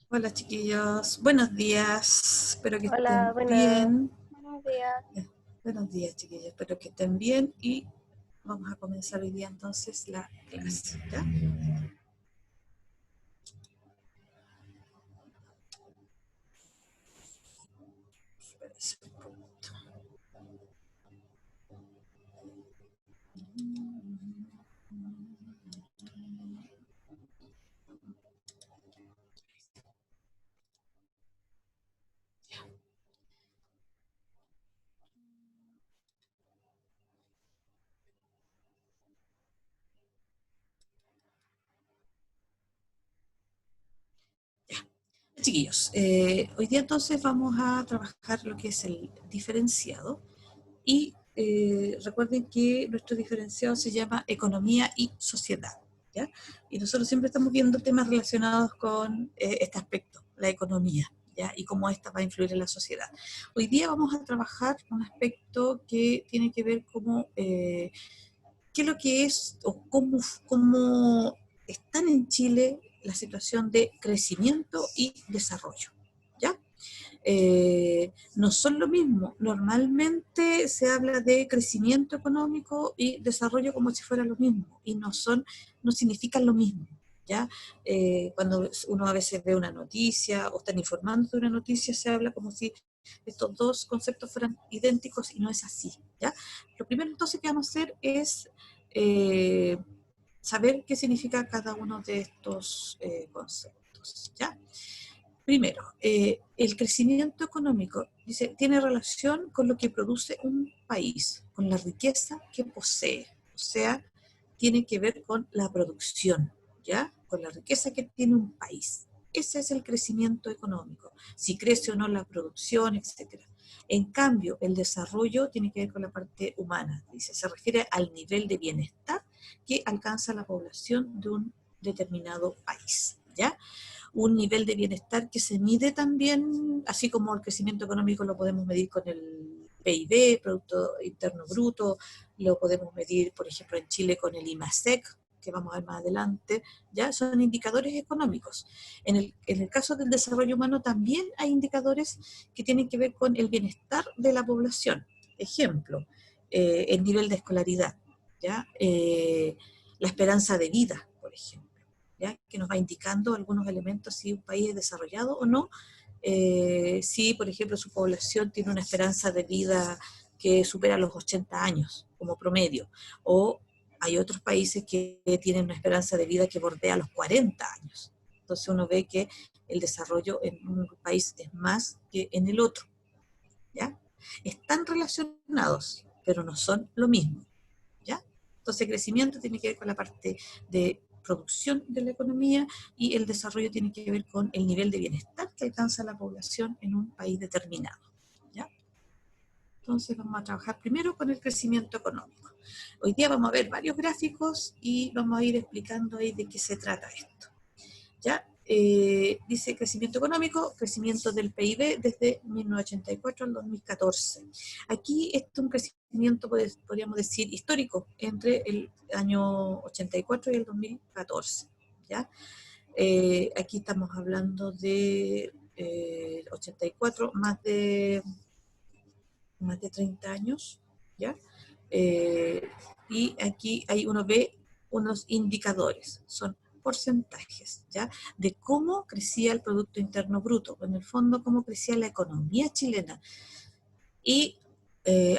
Hola chiquillos, buenos días, espero que Hola, estén bien. buenos días. Eh, Buenos días chiquillos, espero que estén bien y vamos a comenzar hoy día entonces la clase, ¿ya? Espérense un poquito. Chiquillos, hoy día entonces vamos a trabajar lo que es el diferenciado y recuerden que nuestro diferenciado se llama economía y sociedad, ¿ya? Y nosotros siempre estamos viendo temas relacionados con este aspecto, la economía, ¿ya? Y cómo esta va a influir en la sociedad. Hoy día vamos a trabajar un aspecto que tiene que ver como qué es lo que es o cómo están en Chile la situación de crecimiento y desarrollo, ¿ya? No son lo mismo. Normalmente se habla de crecimiento económico y desarrollo como si fuera lo mismo, y no significan lo mismo. ¿Ya? Cuando uno a veces ve una noticia o están informando de una noticia, se habla como si estos dos conceptos fueran idénticos y no es así. ¿Ya? Lo primero entonces que vamos a hacer es eh, saber qué significa cada uno de estos conceptos. ¿Ya? Primero, el crecimiento económico dice, tiene relación con lo que produce un país, con la riqueza que posee. O sea, tiene que ver con la producción, ¿ya? Con la riqueza que tiene un país. Ese es el crecimiento económico, si crece o no la producción, etcétera. En cambio, el desarrollo tiene que ver con la parte humana, dice, se refiere al nivel de bienestar que alcanza la población de un determinado país, ¿ya? Un nivel de bienestar que se mide también, así como el crecimiento económico lo podemos medir con el PIB, Producto Interno Bruto, lo podemos medir, por ejemplo, en Chile con el IMASEC, que vamos a ver más adelante, ya son indicadores económicos. En el caso del desarrollo humano también hay indicadores que tienen que ver con el bienestar de la población. Ejemplo, el nivel de escolaridad, ¿ya? La esperanza de vida, por ejemplo. ¿Ya? Que nos va indicando algunos elementos si un país es desarrollado o no, si, por ejemplo, su población tiene una esperanza de vida que supera los 80 años como promedio, o hay otros países que tienen una esperanza de vida que bordea los 40 años. Entonces uno ve que el desarrollo en un país es más que en el otro, ¿ya? Están relacionados, pero no son lo mismo, ¿ya? Entonces, crecimiento tiene que ver con la parte de producción de la economía y el desarrollo tiene que ver con el nivel de bienestar que alcanza la población en un país determinado, ¿ya? Entonces, vamos a trabajar primero con el crecimiento económico. Hoy día vamos a ver varios gráficos y vamos a ir explicando ahí de qué se trata esto. ¿Ya? Dice crecimiento económico, crecimiento del PIB desde 1984 al 2014. Aquí es un crecimiento, podríamos decir, histórico entre el año 84 y el 2014. ¿Ya? Aquí estamos hablando de 84, más de 30 años. ¿Ya? Eh, y aquí uno ve unos indicadores, son porcentajes, ¿ya? De cómo crecía el Producto Interno Bruto, en el fondo cómo crecía la economía chilena. Y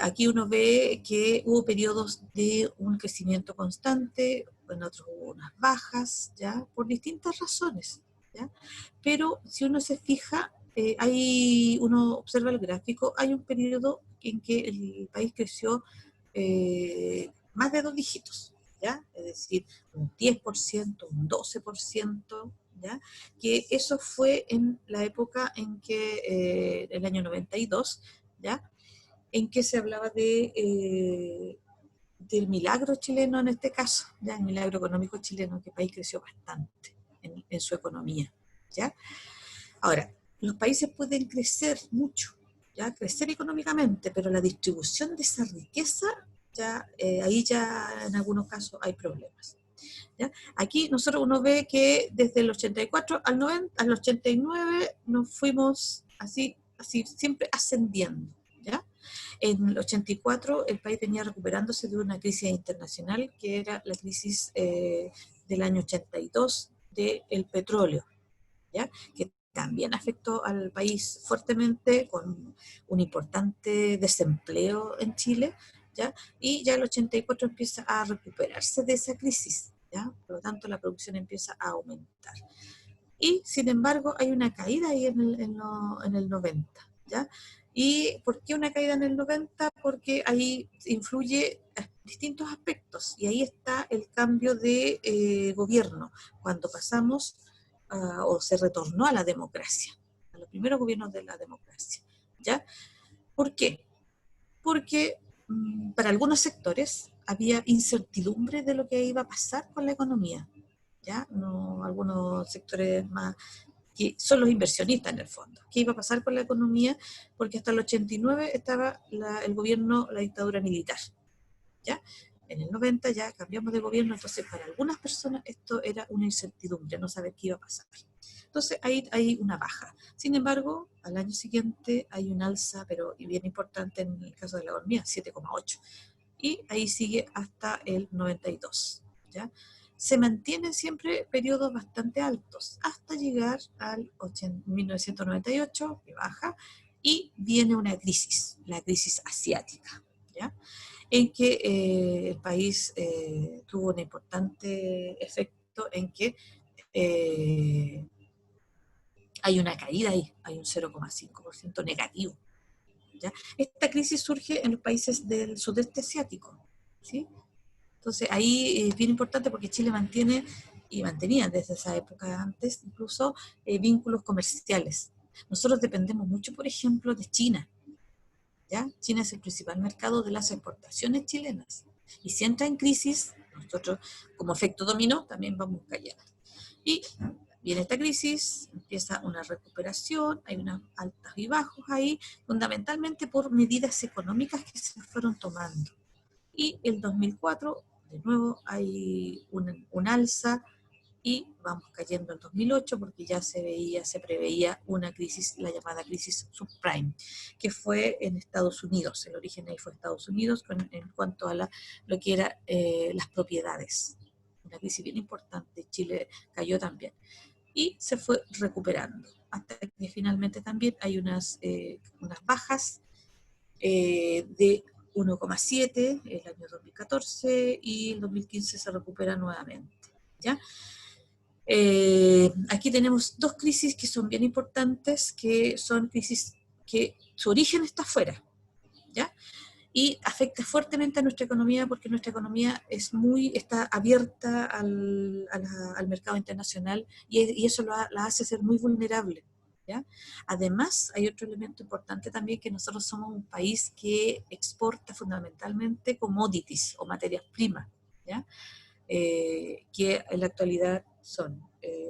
aquí uno ve que hubo periodos de un crecimiento constante, en otros hubo unas bajas, ¿ya? Por distintas razones, ¿ya? Pero si uno se fija, uno observa el gráfico, hay un periodo en que el país creció más de dos dígitos, ¿ya? Es decir, un 10%, un 12%, ¿ya? Que eso fue en la época en que, el año 92, ¿ya? En que se hablaba del milagro chileno en este caso, ¿ya? El milagro económico chileno, que el país creció bastante en su economía, ¿ya? Ahora, los países pueden crecer mucho, ¿ya? Crecer económicamente, pero la distribución de esa riqueza, ya, ahí ya en algunos casos hay problemas, ¿Ya? Aquí uno ve que desde el 84 al 90, al 89 nos fuimos así siempre ascendiendo. ¿Ya? En el 84 el país venía recuperándose de una crisis internacional que era la crisis del año 82 del petróleo, ¿ya? Que también afectó al país fuertemente con un importante desempleo en Chile, ¿ya? Y ya el 84 empieza a recuperarse de esa crisis, ¿ya? Por lo tanto la producción empieza a aumentar. Y sin embargo hay una caída ahí en el 90, ¿ya? ¿Y por qué una caída en el 90? Porque ahí influye distintos aspectos y ahí está el cambio de gobierno, cuando pasamos o se retornó a la democracia, a los primeros gobiernos de la democracia, ¿ya? ¿Por qué? Porque para algunos sectores había incertidumbre de lo que iba a pasar con la economía, ¿ya? No, algunos sectores más que son los inversionistas en el fondo. ¿Qué iba a pasar con la economía? Porque hasta el 89 estaba el gobierno, la dictadura militar, ¿ya? En el 90 ya cambiamos de gobierno, entonces para algunas personas esto era una incertidumbre, no saber qué iba a pasar. Entonces ahí hay una baja. Sin embargo, al año siguiente hay un alza, pero bien importante en el caso de la economía, 7,8. Y ahí sigue hasta el 92, ¿ya? Se mantienen siempre periodos bastante altos, hasta llegar al 1998, que baja, y viene una crisis, la crisis asiática, ¿ya? En que el país tuvo un importante efecto en que eh, hay una caída ahí, hay un 0,5% negativo, ¿ya? Esta crisis surge en los países del sudeste asiático, ¿sí? Entonces ahí es bien importante porque Chile mantiene y mantenía desde esa época antes incluso vínculos comerciales. Nosotros dependemos mucho, por ejemplo, de China, ¿ya? China es el principal mercado de las exportaciones chilenas. Y si entra en crisis, nosotros como efecto dominó también vamos cayendo. Y viene esta crisis, empieza una recuperación, hay unos altos y bajos ahí, fundamentalmente por medidas económicas que se fueron tomando. Y el 2004, de nuevo, hay un alza y vamos cayendo en 2008 porque ya se preveía una crisis, la llamada crisis subprime, que fue en Estados Unidos. El origen ahí fue Estados Unidos en cuanto a lo que eran las propiedades. Una crisis bien importante, Chile cayó también. Y se fue recuperando, hasta que finalmente también hay unas bajas de 1,7 el año 2014 y el 2015 se recupera nuevamente, ¿ya? Aquí tenemos dos crisis que son bien importantes, que son crisis que su origen está afuera, ¿ya? Y afecta fuertemente a nuestra economía porque nuestra economía está abierta al mercado internacional y eso la hace ser muy vulnerable, ¿ya? Además, hay otro elemento importante también, que nosotros somos un país que exporta fundamentalmente commodities o materias primas, ¿ya? Que en la actualidad son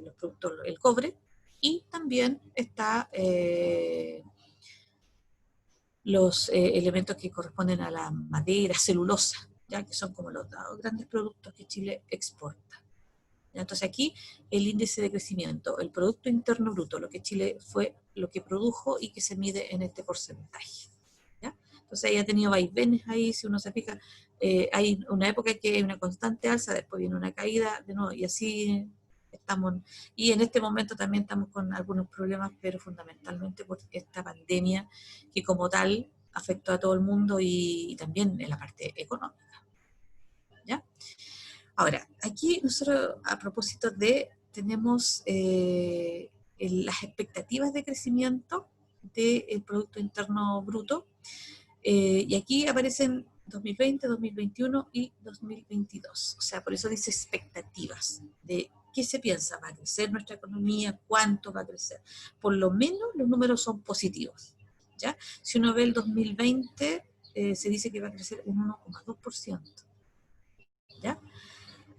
los productos, el cobre, y también está los elementos que corresponden a la madera, celulosa, ya que son como los grandes productos que Chile exporta. ¿Ya? Entonces aquí el índice de crecimiento, el Producto Interno Bruto, lo que Chile fue, lo que produjo y que se mide en este porcentaje. ¿Ya? Entonces ahí ha tenido vaivenes ahí, si uno se fija, hay una época que hay una constante alza, después viene una caída de nuevo, y así estamos. Y en este momento también estamos con algunos problemas, pero fundamentalmente por esta pandemia que como tal afectó a todo el mundo y también en la parte económica. ¿Ya? Ahora, aquí nosotros a propósito tenemos las expectativas de crecimiento del Producto Interno Bruto, y aquí aparecen 2020, 2021 y 2022. O sea, por eso dice expectativas de qué se piensa, va a crecer nuestra economía, cuánto va a crecer. Por lo menos los números son positivos, ¿ya? Si uno ve el 2020, se dice que va a crecer un 1,2%, ¿ya?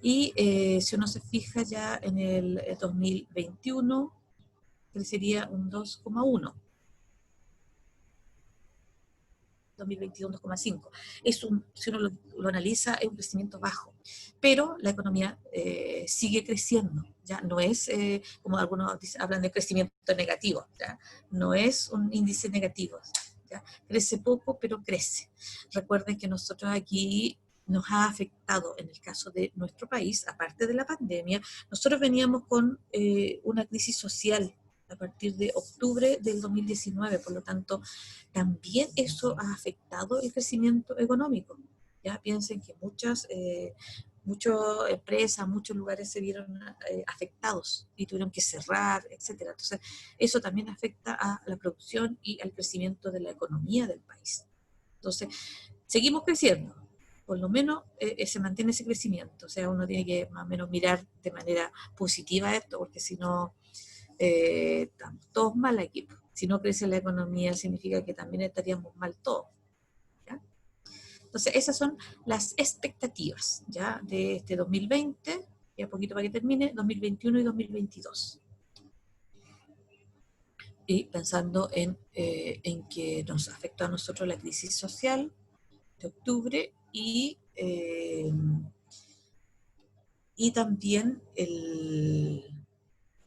Y si uno se fija ya en el 2021, crecería un 2,1%. 2021 2,5. Si uno lo analiza, es un crecimiento bajo. Pero la economía sigue creciendo, ¿ya? No es, como algunos hablan de crecimiento negativo, ¿ya? No es un índice negativo, ¿ya? Crece poco, pero crece. Recuerden que nosotros aquí nos ha afectado, en el caso de nuestro país, aparte de la pandemia, nosotros veníamos con una crisis social a partir de octubre del 2019, por lo tanto, también eso ha afectado el crecimiento económico. Ya piensen que muchas empresas, muchos lugares se vieron afectados y tuvieron que cerrar, etcétera. Entonces, eso también afecta a la producción y al crecimiento de la economía del país. Entonces, seguimos creciendo, por lo menos se mantiene ese crecimiento. O sea, uno tiene que más o menos mirar de manera positiva esto, porque si no, estamos todos mal aquí. Si no crece la economía, significa que también estaríamos mal todos. ¿Ya? Entonces, esas son las expectativas, ¿ya? De este 2020, ya poquito para que termine, 2021 y 2022. Y pensando en que nos afectó a nosotros la crisis social de octubre y también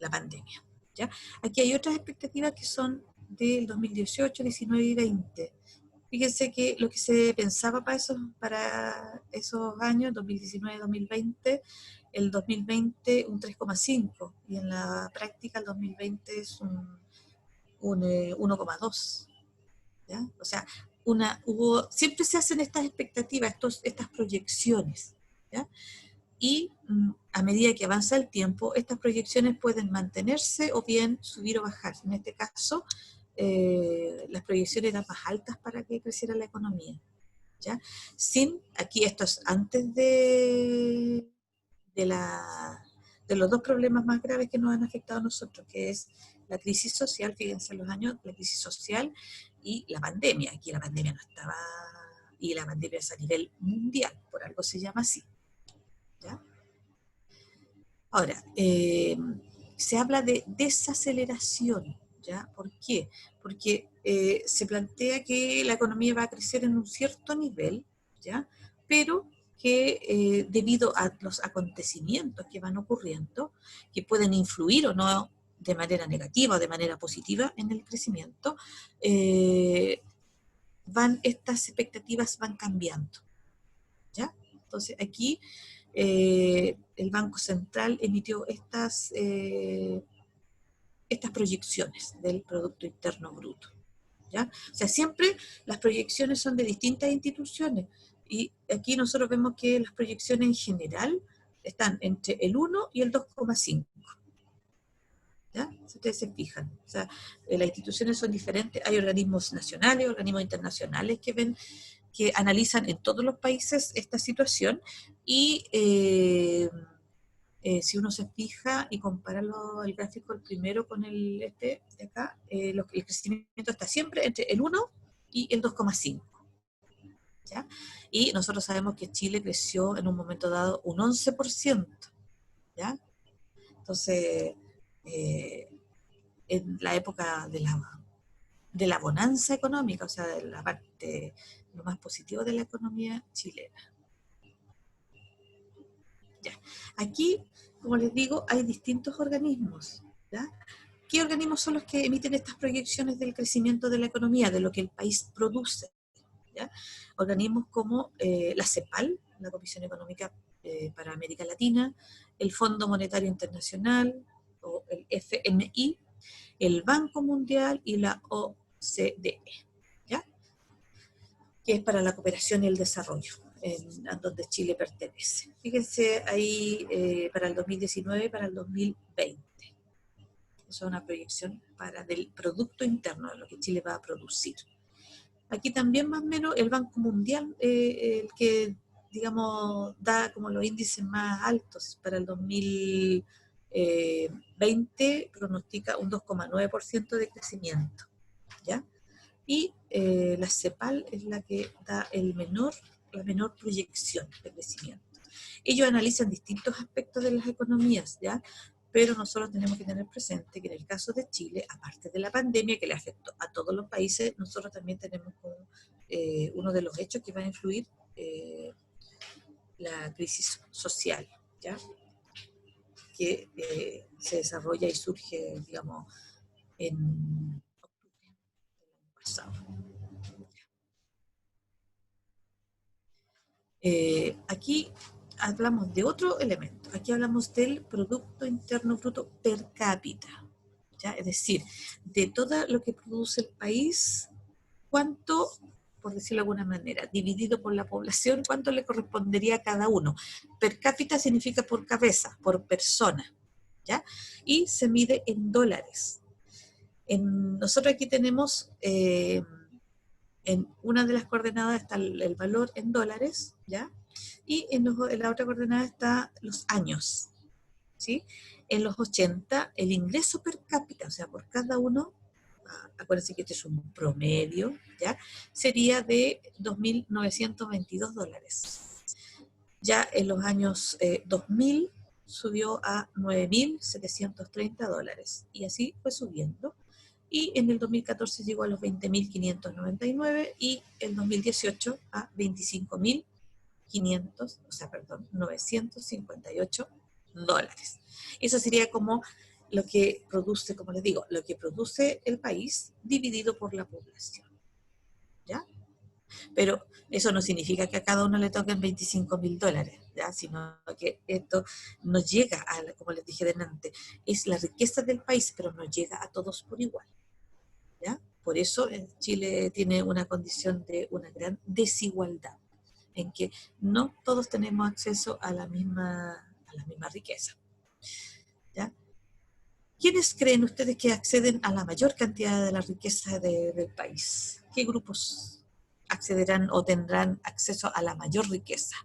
la pandemia. ¿Ya? Aquí hay otras expectativas que son del 2018, 19 y 20. Fíjense que lo que se pensaba para esos años, 2019-2020, el 2020 un 3,5 y en la práctica el 2020 es un 1,2. ¿Ya? O sea, siempre se hacen estas expectativas, estas proyecciones. ¿Ya? Y a medida que avanza el tiempo, estas proyecciones pueden mantenerse o bien subir o bajar. En este caso, las proyecciones eran más altas para que creciera la economía. ¿Ya? Aquí esto es antes de los dos problemas más graves que nos han afectado a nosotros, que es la crisis social, fíjense los años, la crisis social y la pandemia. Aquí la pandemia no estaba, y la pandemia es a nivel mundial, por algo se llama así. ¿Ya? Ahora, se habla de desaceleración, ¿ya? ¿Por qué? Porque se plantea que la economía va a crecer en un cierto nivel, ¿ya? Pero que debido a los acontecimientos que van ocurriendo, que pueden influir o no de manera negativa o de manera positiva en el crecimiento, estas expectativas van cambiando, ¿ya? Entonces aquí el Banco Central emitió estas proyecciones del Producto Interno Bruto. ¿Ya? O sea, siempre las proyecciones son de distintas instituciones y aquí nosotros vemos que las proyecciones en general están entre el 1 y el 2,5. ¿Ya? Si ustedes se fijan. O sea, las instituciones son diferentes, hay organismos nacionales, organismos internacionales que analizan en todos los países esta situación y si uno se fija y compara el gráfico el primero con el de acá, el crecimiento está siempre entre el 1 y el 2,5. ¿Ya? Y nosotros sabemos que Chile creció en un momento dado un 11%. ¿Ya? Entonces, en la época de la bonanza económica, o sea, de la parte, lo más positivo de la economía chilena. Ya. Aquí, como les digo, hay distintos organismos. ¿Ya? ¿Qué organismos son los que emiten estas proyecciones del crecimiento de la economía, de lo que el país produce? ¿Ya? Organismos como la CEPAL, la Comisión Económica para América Latina, el Fondo Monetario Internacional, o el FMI, el Banco Mundial y la OCDE, ¿ya? Que es para la cooperación y el desarrollo, a donde Chile pertenece. Fíjense ahí para el 2019 y para el 2020. Eso es una proyección del Producto Interno, de lo que Chile va a producir. Aquí también más o menos el Banco Mundial, el que, digamos, da como los índices más altos para el 2020, pronostica un 2,9% de crecimiento, ¿ya? Y la CEPAL es la que da la menor proyección de crecimiento. Ellos analizan distintos aspectos de las economías, ¿ya? Pero nosotros tenemos que tener presente que en el caso de Chile, aparte de la pandemia que le afectó a todos los países, nosotros también tenemos como uno de los hechos que va a influir la crisis social, ¿ya? Que se desarrolla y surge, digamos, en octubre del año pasado. Aquí hablamos de otro elemento. Aquí hablamos del Producto Interno Bruto per cápita, ¿ya? Es decir, de todo lo que produce el país, cuánto, por decirlo de alguna manera, dividido por la población, cuánto le correspondería a cada uno. Per cápita significa por cabeza, por persona, ¿ya? Y se mide en dólares. Nosotros aquí tenemos, en una de las coordenadas está el valor en dólares, ¿ya? Y en la otra coordenada está los años, ¿sí? En los 80, el ingreso per cápita, o sea, por cada uno, acuérdense que este es un promedio, ¿ya? Sería de $2.922. Ya en los años 2000 subió a $9.730, y así fue subiendo. Y en el 2014 llegó a los 20.599 y el 2018 a 25.500, o sea, perdón, $958. Eso sería como lo que produce, como les digo, lo que produce el país dividido por la población, ¿ya? Pero eso no significa que a cada uno le toquen $25.000, ¿ya? Sino que esto nos llega a, como les dije delante, es la riqueza del país, pero no llega a todos por igual, ¿ya? Por eso Chile tiene una condición de una gran desigualdad, en que no todos tenemos acceso a la misma riqueza, ¿ya? ¿Quiénes creen ustedes que acceden a la mayor cantidad de la riqueza del país? ¿Qué grupos accederán o tendrán acceso a la mayor riqueza?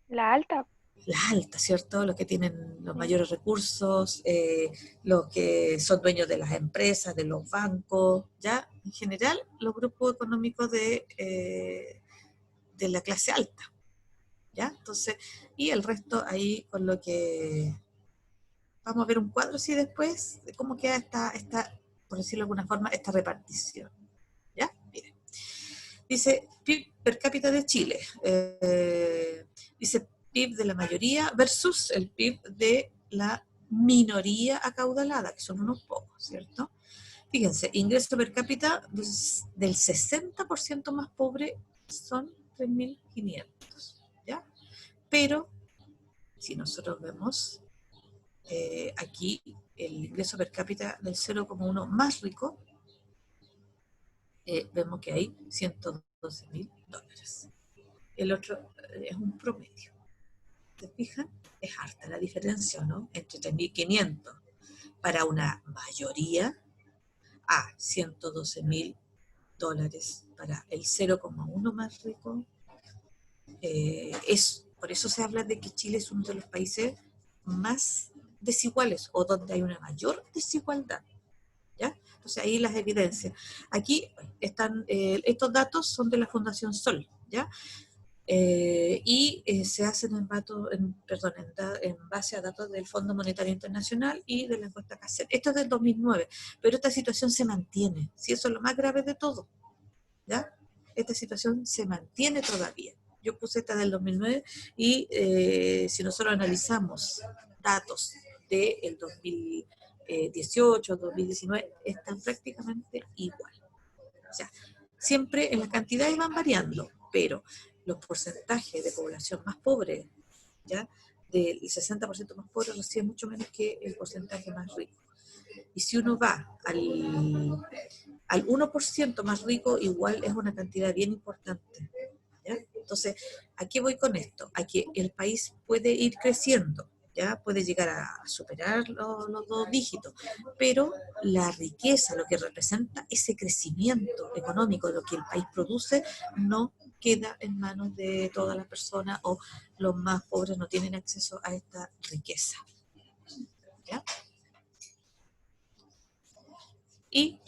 La alta. La alta, ¿cierto? Los que tienen los Sí. mayores recursos, los que son dueños de las empresas, de los bancos, ¿ya? En general, los grupos económicos de la clase alta, ¿ya? Entonces, y el resto ahí con lo que... Vamos a ver un cuadro así después, de cómo queda por decirlo de alguna forma, esta repartición, ¿ya? Miren. Dice PIB per cápita de Chile. Dice PIB de la mayoría versus el PIB de la minoría acaudalada, que son unos pocos, ¿cierto? Fíjense, ingreso per cápita del 60% más pobre son 3.500, ¿ya? Pero, si nosotros vemos aquí el ingreso per cápita del 0,1 más rico, vemos que hay $112.000. El otro es un promedio. ¿Se fijan? Es harta la diferencia, ¿no? Entre 3.500 para una mayoría a $112.000 para el 0,1 más rico. Por eso se habla de que Chile es uno de los países más desiguales, o donde hay una mayor desigualdad, ¿ya? Entonces ahí las evidencias. Aquí están, estos datos son de la Fundación Sol, ¿ya? Se hacen en base a datos del Fondo Monetario Internacional y de la encuesta CACER. Esto es del 2009, pero esta situación se mantiene, si eso es lo más grave de todo, ¿ya? Esta situación se mantiene todavía. Yo puse esta del 2009 y si nosotros analizamos datos del 2018, 2019, están prácticamente igual. O sea, siempre en las cantidades van variando, pero los porcentajes de población más pobre, ¿ya? Del 60% más pobre recibe mucho menos que el porcentaje más rico. Y si uno va al 1% más rico, igual es una cantidad bien importante, ¿ya? Entonces, ¿a qué voy con esto? A que el país puede ir creciendo, ¿ya? Puede llegar a superar los dos dígitos, pero la riqueza, lo que representa ese crecimiento económico, lo que el país produce, no queda en manos de todas las personas, o los más pobres no tienen acceso a esta riqueza, ¿ya? Y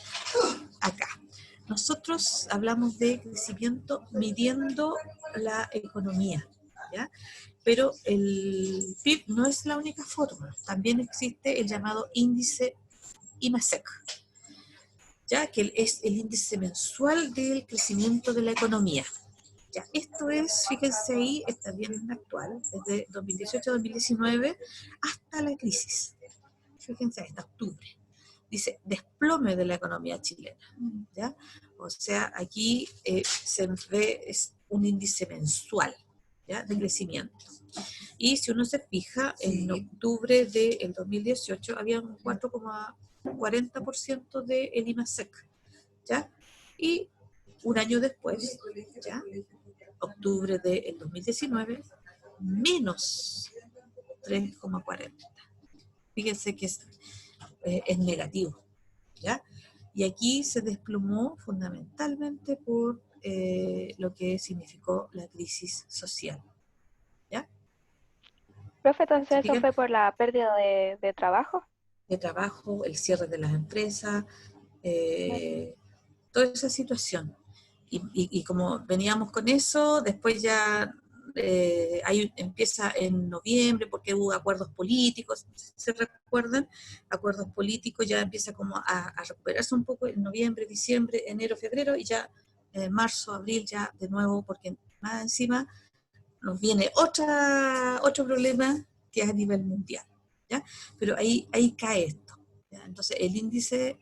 acá, nosotros hablamos de crecimiento midiendo la economía, ¿ya? Pero el PIB no es la única forma, también existe el llamado índice IMASEC. ya que es el índice mensual del crecimiento de la economía. Ya, esto es, fíjense ahí, está bien actual, desde 2018 a 2019 hasta la crisis. Fíjense, hasta octubre. Dice, desplome de la economía chilena. ¿Ya? O sea, aquí se ve es un índice mensual, ¿ya?, de crecimiento. Y si uno se fija, en octubre del 2018 había un 4,40% del IMASEC, ¿ya? Y un año después, ¿ya?, octubre del 2019, menos 3,40. Fíjense que es negativo, ¿ya? Y aquí se desplomó fundamentalmente por lo que significó la crisis social, ¿ya? Profe, ¿Se entonces eso fijan? fue por la pérdida de trabajo. De trabajo, el cierre de las empresas, Claro. eh, toda esa situación. Y como veníamos con eso, después ya ahí empieza en noviembre, porque hubo acuerdos políticos, ¿se recuerdan? Acuerdos políticos, ya empieza como a recuperarse un poco en noviembre, diciembre, enero, febrero, y ya marzo, abril, ya de nuevo, porque más encima nos viene otro problema que es a nivel mundial, ¿ya? Pero ahí cae esto, ¿ya? Entonces el índice,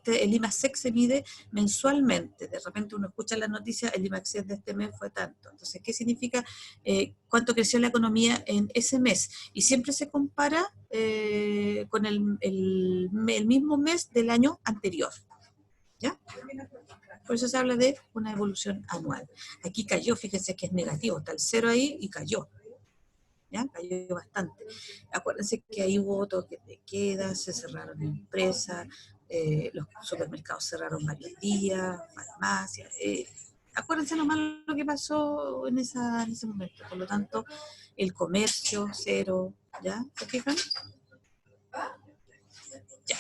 el IMASEC se mide mensualmente. De repente uno escucha las noticias, el IMASEC de este mes fue tanto. Entonces, ¿qué significa? ¿Cuánto creció la economía en ese mes? Y siempre se compara con el mismo mes del año anterior, ¿ya? Por eso se habla de una evolución anual. Aquí cayó, fíjense que es negativo, está el cero ahí y cayó, ¿ya? Cayó bastante. Acuérdense que ahí hubo toques de queda, se cerraron empresas, los supermercados cerraron varios días, farmacias. Acuérdense nomás lo que pasó en ese momento. Por lo tanto, el comercio, cero, ¿ya? ¿Se fijan? Ya.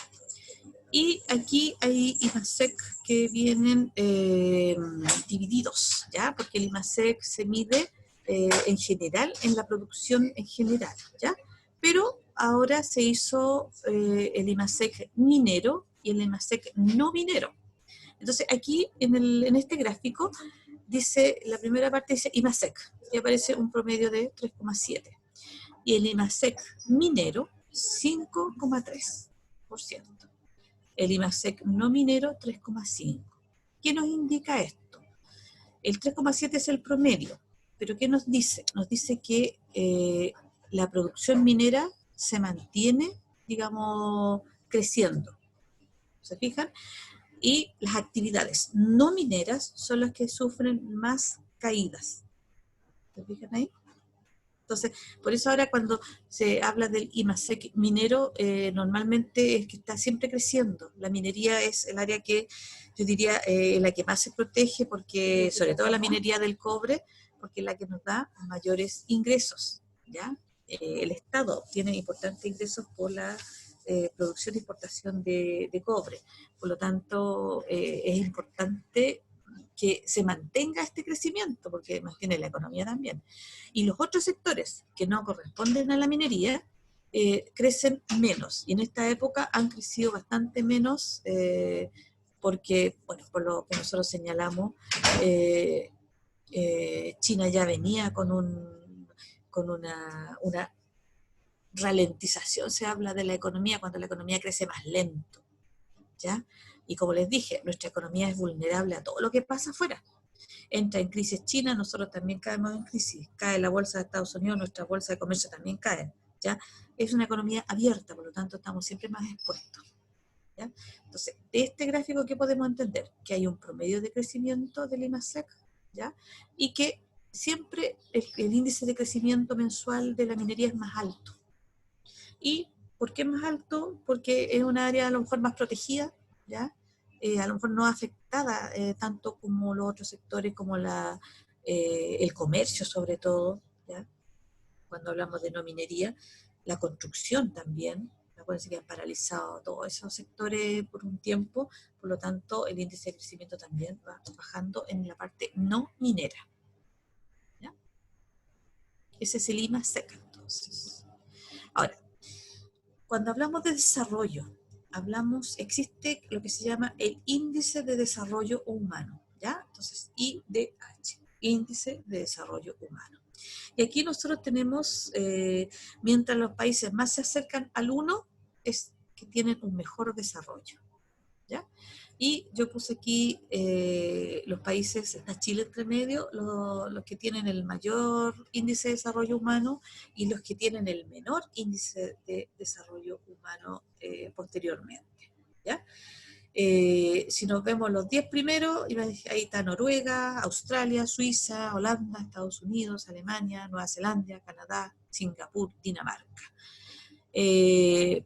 Y aquí hay IMASEC que vienen divididos, ¿ya? Porque el IMASEC se mide en general, en la producción en general, ¿ya? Pero ahora se hizo el IMASEC minero y el IMASEC no minero. Entonces aquí en este gráfico dice, la primera parte dice IMASEC, y aparece un promedio de 3,7. Y el IMASEC minero, 5,3%. El IMASEC no minero 3,5. ¿Qué nos indica esto? El 3,7 es el promedio, pero ¿qué nos dice? Nos dice que la producción minera se mantiene, digamos, creciendo. ¿Se fijan? Y las actividades no mineras son las que sufren más caídas. ¿Se fijan ahí? Entonces, por eso ahora cuando se habla del IMASEC minero, normalmente es que está siempre creciendo. La minería es el área que, yo diría, la que más se protege, porque sobre todo la minería del cobre, porque es la que nos da mayores ingresos, ¿ya? El Estado tiene importantes ingresos por la producción y exportación de cobre. Por lo tanto, es importante que se mantenga este crecimiento, porque mantiene la economía también. Y los otros sectores que no corresponden a la minería crecen menos. Y en esta época han crecido bastante menos porque, bueno, por lo que nosotros señalamos, eh, China ya venía con una ralentización, se habla de la economía cuando la economía crece más lento, ¿ya? Y como les dije, nuestra economía es vulnerable a todo lo que pasa afuera. Entra en crisis China, nosotros también caemos en crisis. Cae la bolsa de Estados Unidos, nuestra bolsa de comercio también cae, ¿ya? Es una economía abierta, por lo tanto estamos siempre más expuestos, ¿ya? Entonces, de este gráfico, ¿qué podemos entender? Que hay un promedio de crecimiento del IMASEC, ¿ya? Y que siempre el índice de crecimiento mensual de la minería es más alto. ¿Y por qué es más alto? Porque es un área a lo mejor más protegida, ¿ya? A lo mejor no afectada tanto como los otros sectores, como el comercio sobre todo, ¿ya? Cuando hablamos de no minería, la construcción también, acuérdense que han paralizado todos esos sectores por un tiempo, por lo tanto el índice de crecimiento también va bajando en la parte no minera, ¿ya? Ese es el IMASEC entonces. Ahora, cuando hablamos de desarrollo, existe lo que se llama el Índice de Desarrollo Humano, ¿ya? Entonces, IDH, Índice de Desarrollo Humano. Y aquí nosotros tenemos, mientras los países más se acercan al 1, es que tienen un mejor desarrollo, ¿ya? Y yo puse aquí los países, está Chile entre medio, los que tienen el mayor índice de desarrollo humano y los que tienen el menor índice de desarrollo humano posteriormente, ¿ya? Si nos vemos los 10 primeros, ahí está Noruega, Australia, Suiza, Holanda, Estados Unidos, Alemania, Nueva Zelanda, Canadá, Singapur, Dinamarca.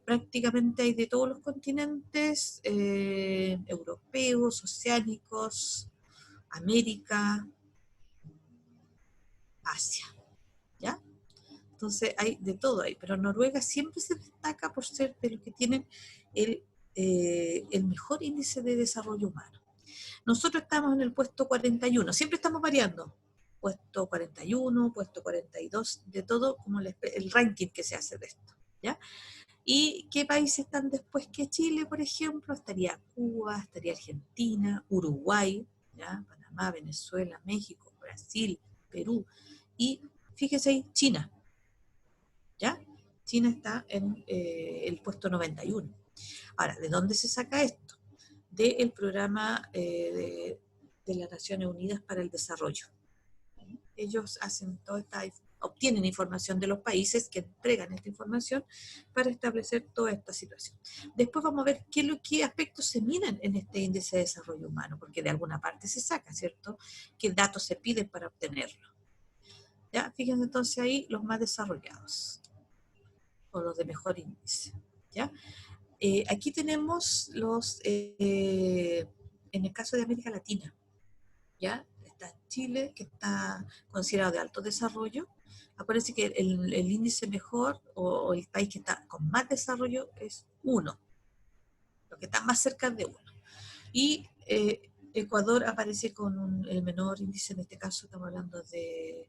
Prácticamente hay de todos los continentes, europeos, oceánicos, América, Asia, ¿ya? Entonces hay de todo ahí, pero Noruega siempre se destaca por ser de los que tienen el mejor índice de desarrollo humano. Nosotros estamos en el puesto 41, siempre estamos variando, puesto 41, puesto 42, de todo como el ranking que se hace de esto, ¿ya? ¿Y qué países están después que Chile, por ejemplo? Estaría Cuba, estaría Argentina, Uruguay, ¿ya? Panamá, Venezuela, México, Brasil, Perú, y fíjese ahí, China, ¿ya? China está en el puesto 91. Ahora, ¿de dónde se saca esto? Del programa de las Naciones Unidas para el Desarrollo. Ellos hacen obtienen información de los países que entregan esta información para establecer toda esta situación. Después vamos a ver qué aspectos se miran en este índice de desarrollo humano, porque de alguna parte se saca, ¿cierto? ¿Qué datos se piden para obtenerlo? ¿Ya? Fíjense entonces ahí los más desarrollados, o los de mejor índice, ¿ya? Aquí tenemos en el caso de América Latina, ¿ya? Está Chile, que está considerado de alto desarrollo. Acuérdense que el índice mejor, o el país que está con más desarrollo, es 1, lo que está más cerca de 1. Y Ecuador aparece con el menor índice, en este caso estamos hablando de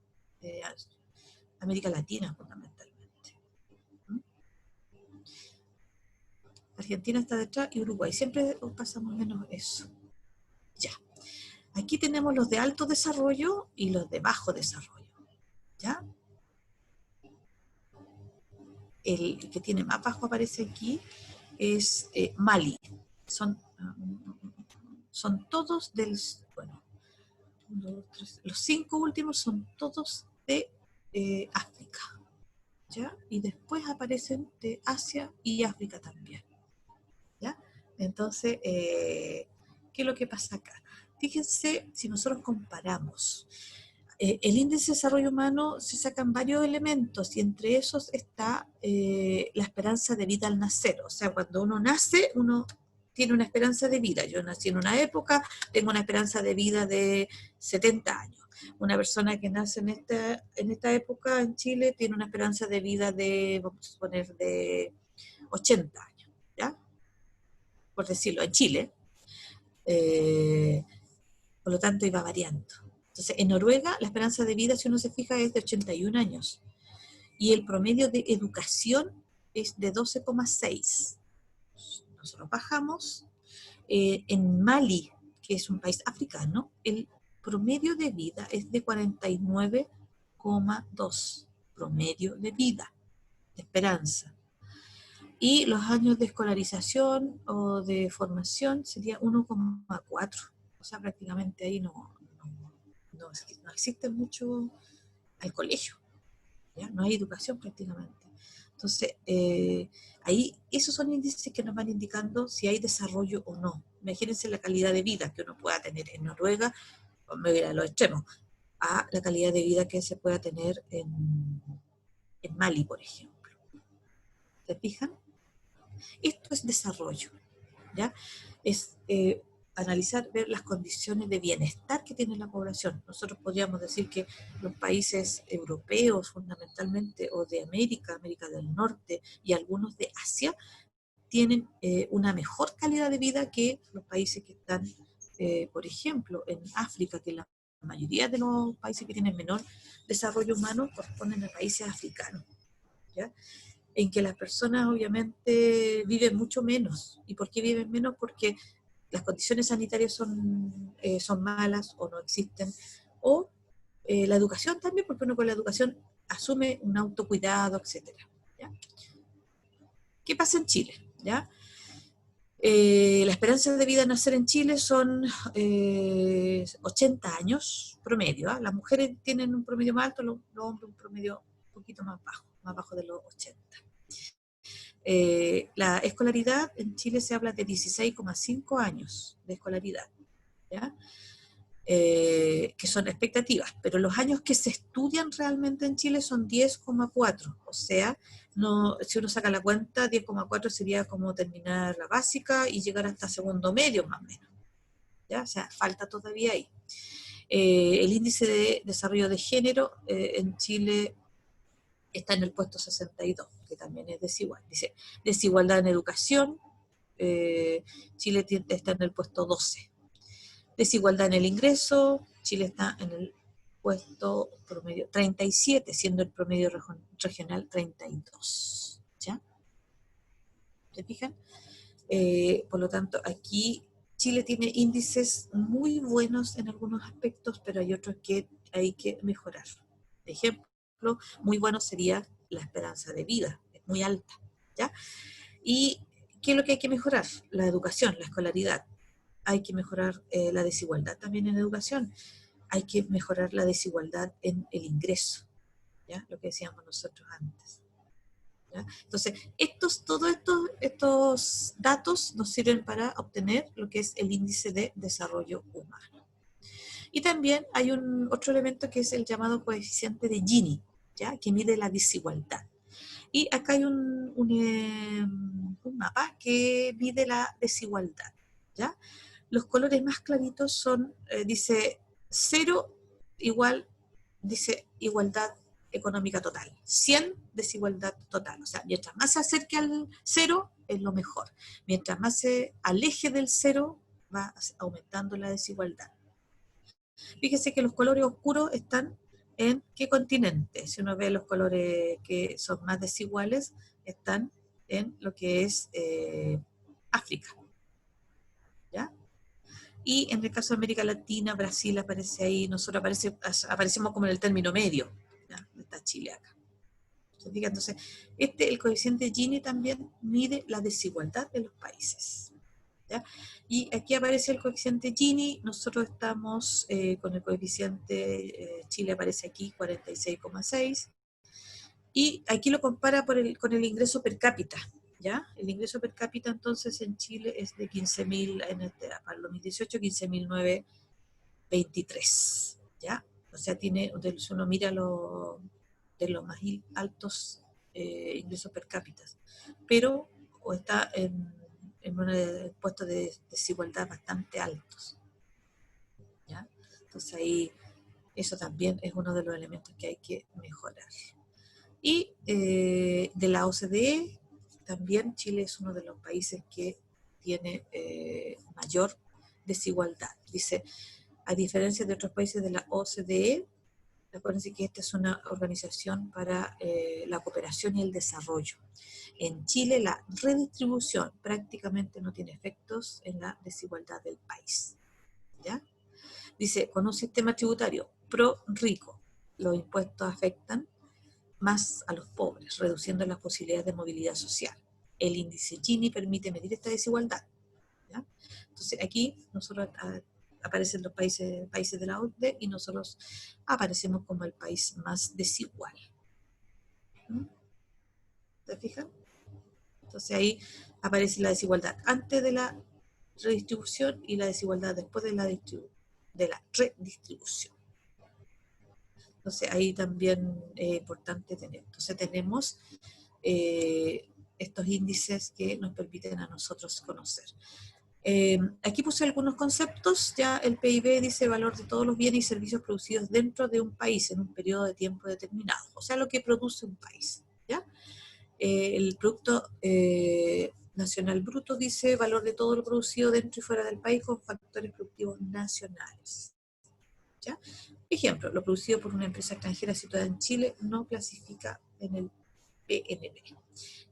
América Latina fundamentalmente. Argentina está detrás y Uruguay. Siempre pasamos menos eso. Ya. Aquí tenemos los de alto desarrollo y los de bajo desarrollo. ¿Ya? El que tiene más bajo aparece aquí es Mali. Son todos bueno, 1, 2, 3, los 5 últimos son todos de África. ¿Ya? Y después aparecen de Asia y África también. ¿Ya? Entonces, ¿qué es lo que pasa acá? Fíjense, si nosotros comparamos el índice de desarrollo humano, se sacan varios elementos y entre esos está la esperanza de vida al nacer. O sea, cuando uno nace, uno tiene una esperanza de vida. Yo nací en una época, tengo una esperanza de vida de 70 años. Una persona que nace en esta época en Chile tiene una esperanza de vida de, vamos a suponer, de 80 años, ¿ya? Por decirlo, en Chile. Por lo tanto, iba variando. Entonces, en Noruega, la esperanza de vida, si uno se fija, es de 81 años. Y el promedio de educación es de 12,6. Nosotros bajamos. En Mali, que es un país africano, el promedio de vida es de 49,2. Promedio de vida, de esperanza. Y los años de escolarización o de formación sería 1,4. O sea, prácticamente ahí no existe mucho al colegio, ¿ya? No hay educación prácticamente. Entonces, ahí esos son índices que nos van indicando si hay desarrollo o no. Imagínense la calidad de vida que uno pueda tener en Noruega, o me voy a los extremos, a la calidad de vida que se pueda tener en Mali, por ejemplo. ¿Se fijan? Esto es desarrollo, ¿ya? Es analizar, ver las condiciones de bienestar que tiene la población. Nosotros podríamos decir que los países europeos fundamentalmente, o de América del Norte y algunos de Asia, tienen una mejor calidad de vida que los países que están, por ejemplo, en África, que la mayoría de los países que tienen menor desarrollo humano corresponden a países africanos, ¿ya? en que las personas obviamente viven mucho menos. ¿Y por qué viven menos? Porque las condiciones sanitarias son malas o no existen, o la educación también, porque uno con la educación asume un autocuidado, etcétera. ¿Ya? ¿Qué pasa en Chile? ¿Ya? La esperanza de vida de nacer en Chile son 80 años promedio. ¿Ah? Las mujeres tienen un promedio más alto, los hombres un promedio un poquito más bajo de los 80. La escolaridad en Chile se habla de 16,5 años de escolaridad, ¿ya? Que son expectativas, pero los años que se estudian realmente en Chile son 10,4, o sea, no, si uno saca la cuenta, 10,4 sería como terminar la básica y llegar hasta segundo medio más o menos, ¿ya? O sea, falta todavía ahí. El índice de desarrollo de género en Chile está en el puesto 62, que también es desigual. Dice, desigualdad en educación, Chile está en el puesto 12. Desigualdad en el ingreso, Chile está en el puesto promedio 37, siendo el promedio regional 32. ¿Ya? ¿Se fijan? Por lo tanto, aquí Chile tiene índices muy buenos en algunos aspectos, pero hay otros que hay que mejorar. Por ejemplo, muy bueno sería la esperanza de vida, es muy alta. ¿Ya? ¿Y qué es lo que hay que mejorar? La educación, la escolaridad. Hay que mejorar la desigualdad también en educación. Hay que mejorar la desigualdad en el ingreso, ¿ya? Lo que decíamos nosotros antes. ¿Ya? Entonces, todos estos datos nos sirven para obtener lo que es el índice de desarrollo humano. Y también hay otro elemento que es el llamado coeficiente de Gini, ¿ya? Que mide la desigualdad. Y acá hay un mapa que mide la desigualdad, ¿ya? Los colores más claritos son, dice, 0 igual, dice igualdad económica total. 100, desigualdad total. O sea, mientras más se acerque al 0, es lo mejor. Mientras más se aleje del 0, va aumentando la desigualdad. Fíjese que los colores oscuros están en qué continente. Si uno ve los colores que son más desiguales, están en lo que es África. ¿Ya? Y en el caso de América Latina, Brasil aparece ahí, nosotros aparecemos como en el término medio, ¿ya? Está Chile acá. Entonces, el coeficiente Gini también mide la desigualdad de los países. ¿Ya? Y aquí aparece el coeficiente Gini, nosotros estamos con el coeficiente, Chile aparece aquí 46,6, y aquí lo compara con el ingreso per cápita. ¿Ya? El ingreso per cápita entonces en Chile es de 15.000, para el 2018, 15.923, ¿ya? O sea, si uno mira de los más altos ingresos per cápita, pero o está en un puesto de desigualdad bastante altos, ¿ya? Entonces ahí eso también es uno de los elementos que hay que mejorar. Y de la OCDE, también Chile es uno de los países que tiene mayor desigualdad. Dice, a diferencia de otros países de la OCDE, acuérdense que esta es una organización para la cooperación y el desarrollo. En Chile la redistribución prácticamente no tiene efectos en la desigualdad del país. ¿Ya? Dice, con un sistema tributario pro rico, los impuestos afectan más a los pobres, reduciendo las posibilidades de movilidad social. El índice Gini permite medir esta desigualdad. ¿Ya? Entonces aquí nosotros aparecen los países de la OCDE y nosotros aparecemos como el país más desigual. ¿Se fijan? Entonces ahí aparece la desigualdad antes de la redistribución y la desigualdad después de la redistribución. Entonces ahí también es importante tener. Entonces tenemos estos índices que nos permiten a nosotros conocer. Aquí puse algunos conceptos. Ya el PIB dice valor de todos los bienes y servicios producidos dentro de un país en un periodo de tiempo determinado. O sea, lo que produce un país. ¿Ya? El Producto Nacional Bruto dice valor de todo lo producido dentro y fuera del país con factores productivos nacionales. ¿Ya? Ejemplo, lo producido por una empresa extranjera situada en Chile no clasifica en el PNB.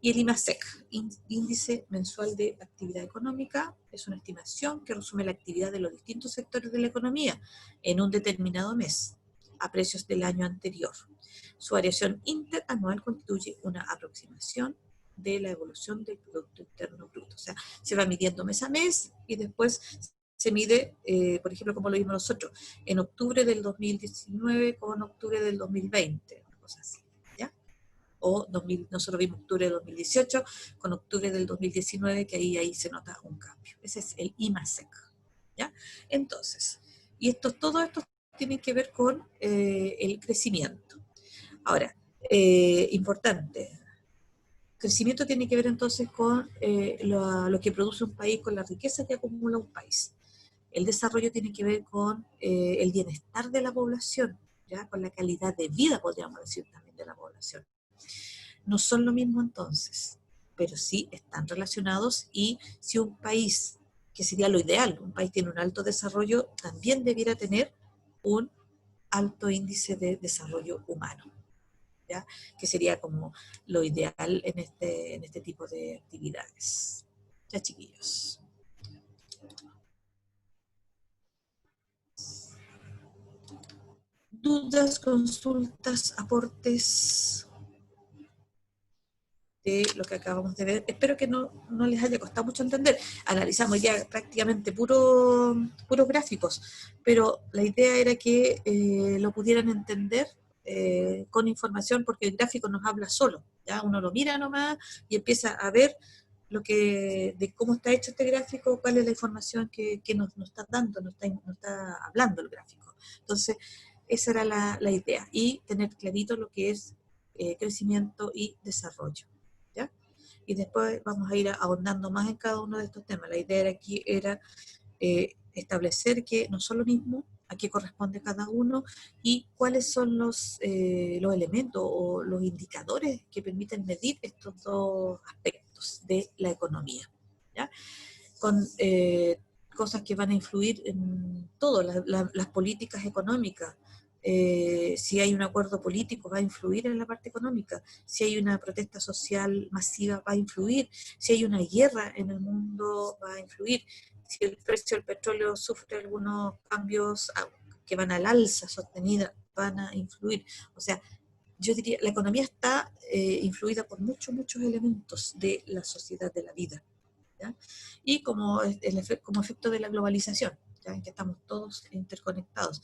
Y el IMASEC, Índice Mensual de Actividad Económica, es una estimación que resume la actividad de los distintos sectores de la economía en un determinado mes, a precios del año anterior. Su variación interanual constituye una aproximación de la evolución del Producto Interno Bruto. O sea, se va midiendo mes a mes y después se mide, por ejemplo, como lo vimos nosotros, en octubre del 2019 con octubre del 2020, una cosa así, ¿ya? O nosotros vimos octubre del 2018 con octubre del 2019, que ahí se nota un cambio. Ese es el IMASEC, ¿ya? Entonces, todo esto tiene que ver con el crecimiento. Ahora, importante, crecimiento tiene que ver entonces con lo que produce un país, con la riqueza que acumula un país. El desarrollo tiene que ver con el bienestar de la población, ¿ya? Con la calidad de vida, podríamos decir también, de la población. No son lo mismo entonces, pero sí están relacionados, y si un país, que sería lo ideal, un país tiene un alto desarrollo, también debiera tener un alto índice de desarrollo humano, ¿ya? Que sería como lo ideal en este tipo de actividades. Ya, chiquillos. Dudas, consultas, aportes de lo que acabamos de ver. Espero que no les haya costado mucho entender. Analizamos ya prácticamente puros gráficos, pero la idea era que lo pudieran entender con información, porque el gráfico nos habla solo, ¿ya? Uno lo mira nomás y empieza a ver de cómo está hecho este gráfico, cuál es la información que nos está dando, nos está hablando el gráfico. Entonces, esa era la idea, y tener clarito lo que es crecimiento y desarrollo, ¿ya? Y después vamos a ir ahondando más en cada uno de estos temas. La idea aquí era establecer que no son lo mismo, a qué corresponde cada uno, y cuáles son los elementos o los indicadores que permiten medir estos dos aspectos de la economía, ¿ya? Con cosas que van a influir en todo, las políticas económicas. Si hay un acuerdo político, va a influir en la parte económica. Si hay una protesta social masiva, va a influir. Si hay una guerra en el mundo, va a influir. Si el precio del petróleo sufre algunos cambios que van al alza sostenida, van a influir. O sea, yo diría, la economía está influida por muchos elementos de la sociedad, de la vida, ¿ya? Y como efecto de la globalización, ¿ya? En que estamos todos interconectados.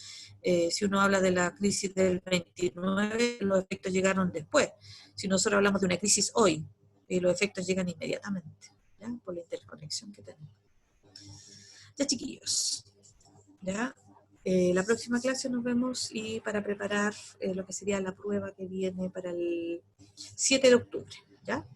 Si uno habla de la crisis del 29, los efectos llegaron después. Si nosotros hablamos de una crisis hoy, los efectos llegan inmediatamente, ¿ya? Por la interconexión que tenemos. Ya, chiquillos, ¿ya? La próxima clase nos vemos, y para preparar lo que sería la prueba que viene para el 7 de octubre, ¿ya?